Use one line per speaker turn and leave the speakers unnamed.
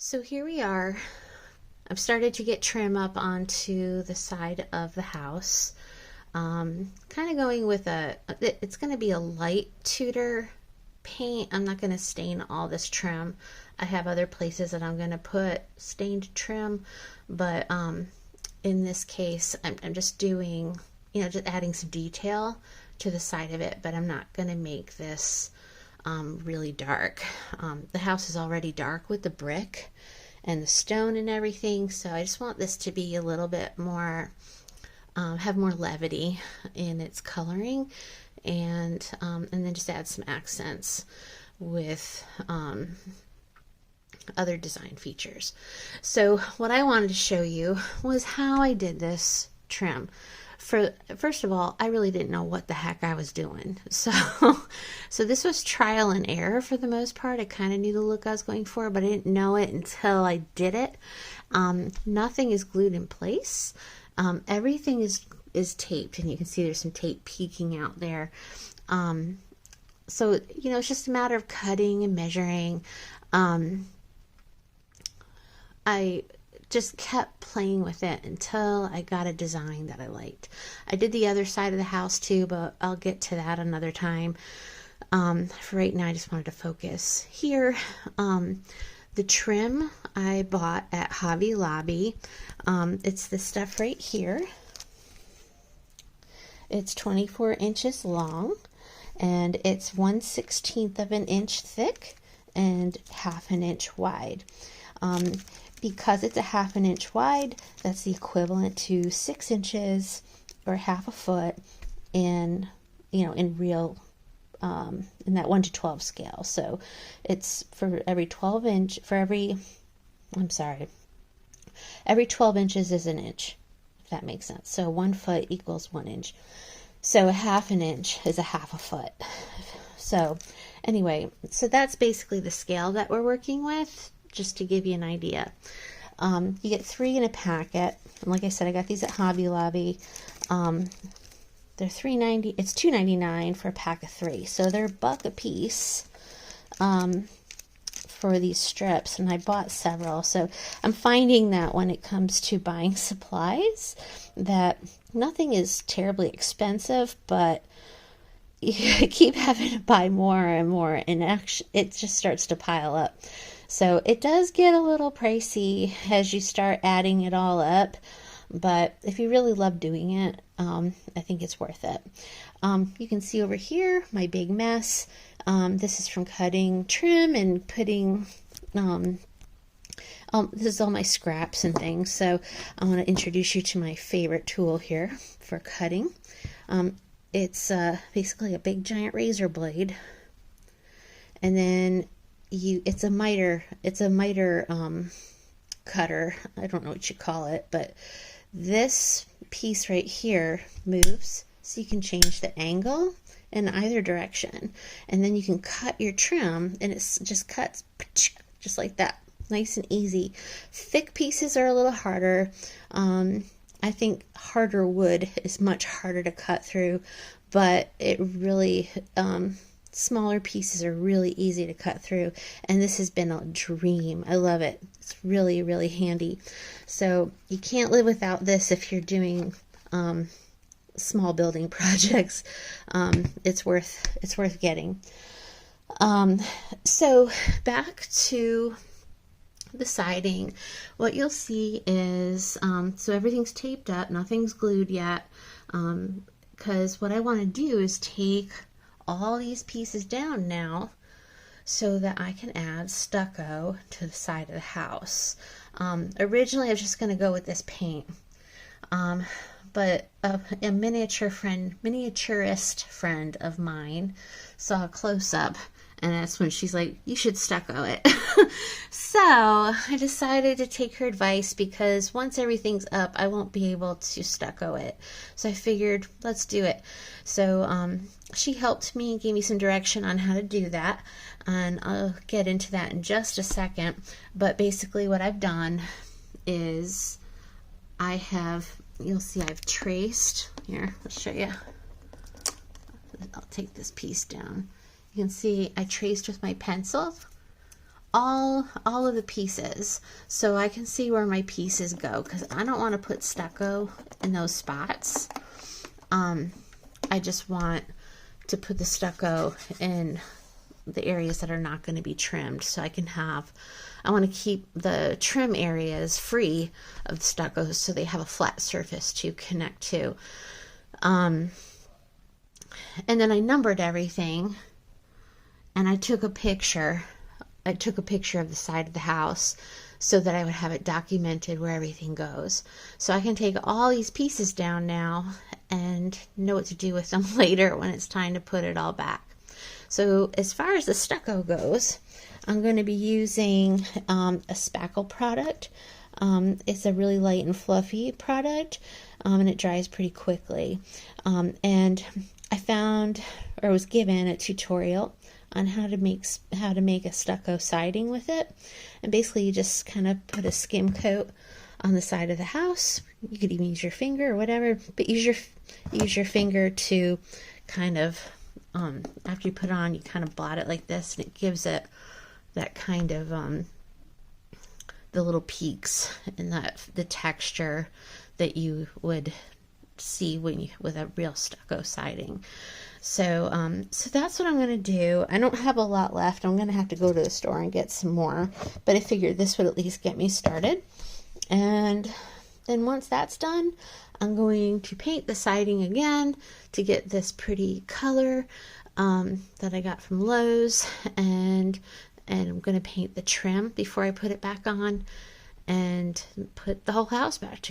So here we are. I've started to get trim up onto the side of the house. Kind of going with it's going to be a light Tudor paint. I'm not going to stain all this trim. I have other places that I'm going to put stained trim, but in this case, I'm just doing, just adding some detail to the side of it, but I'm not going to make this really dark. The house is already dark with the brick and the stone and everything, so I just want this to be a little bit more, have more levity in its coloring, and then just add some accents with other design features. So what I wanted to show you was how I did this trim. First of all, I really didn't know what the heck I was doing. So this was trial and error for the most part. I kind of knew the look I was going for, but I didn't know it until I did it. Nothing is glued in place. Everything is taped, and you can see there's some tape peeking out there. So, it's just a matter of cutting and measuring. I just kept playing with it until I got a design that I liked. I did the other side of the house too, but I'll get to that another time. For right now, I just wanted to focus here. The trim I bought at Hobby Lobby. It's this stuff right here. It's 24 inches long, and it's 1/16 of an inch thick and 1/2 an inch wide. Because it's a 1/2 an inch wide, that's the equivalent to 6 inches or 1/2 a foot in, in real, in that 1 to 12 scale. So it's for every 12 inch, every 12 inches is an inch, if that makes sense. So 1 foot equals 1 inch. So 1/2 an inch is a 1/2 a foot. So anyway, so that's basically the scale that we're working with, just to give you an idea. You get 3 in a packet. And like I said, I got these at Hobby Lobby. They're $3.90. It's $2.99 for a pack of 3. So they're $1 a piece for these strips. And I bought several. So I'm finding that when it comes to buying supplies, that nothing is terribly expensive, but you keep having to buy more and more, and actually it just starts to pile up. So it does get a little pricey as you start adding it all up, but if you really love doing it, I think it's worth it. You can see over here my big mess. This is from cutting trim and putting, this is all my scraps and things. So I want to introduce you to my favorite tool here for cutting. It's basically a big giant razor blade, and then it's a miter cutter. I don't know what you call it, but this piece right here moves, so you can change the angle in either direction, and then you can cut your trim, and it just cuts just like that, nice and easy. Thick pieces are a little harder. I think harder wood is much harder to cut through, but it really, smaller pieces are really easy to cut through, and this has been a dream. I love it. It's really, really handy. So you can't live without this if you're doing small building projects. It's worth getting. So back to the siding. What you'll see is, so everything's taped up, nothing's glued yet, because what I want to do is take all these pieces down now so that I can add stucco to the side of the house. Originally I was just going to go with this paint, but a miniaturist friend of mine saw a close-up, and that's when she's like, you should stucco it. So I decided to take her advice, because once everything's up, I won't be able to stucco it. So I figured, let's do it. So she helped me and gave me some direction on how to do that, and I'll get into that in just a second. But basically what I've done is you'll see I've traced, here, I'll show you. I'll take this piece down. You can see I traced with my pencil all of the pieces so I can see where my pieces go, because I don't want to put stucco in those spots. I just want to put the stucco in the areas that are not going to be trimmed, so I want to keep the trim areas free of the stucco so they have a flat surface to connect to. And then I numbered everything, and I took a picture of the side of the house so that I would have it documented where everything goes. So I can take all these pieces down now and know what to do with them later when it's time to put it all back. So as far as the stucco goes, I'm going to be using a spackle product. It's a really light and fluffy product, and it dries pretty quickly. And I found, or was given, a tutorial on how to make a stucco siding with it. And basically you just kind of put a skim coat on the side of the house. You could even use your finger or whatever, but use your finger to kind of, after you put it on, you kind of blot it like this, and it gives it that kind of the little peaks and the texture that you would see with a real stucco siding. So that's what I'm going to do. I don't have a lot left. I'm going to have to go to the store and get some more, but I figured this would at least get me started. And then once that's done, I'm going to paint the siding again to get this pretty color that I got from Lowe's, and I'm going to paint the trim before I put it back on and put the whole house back together.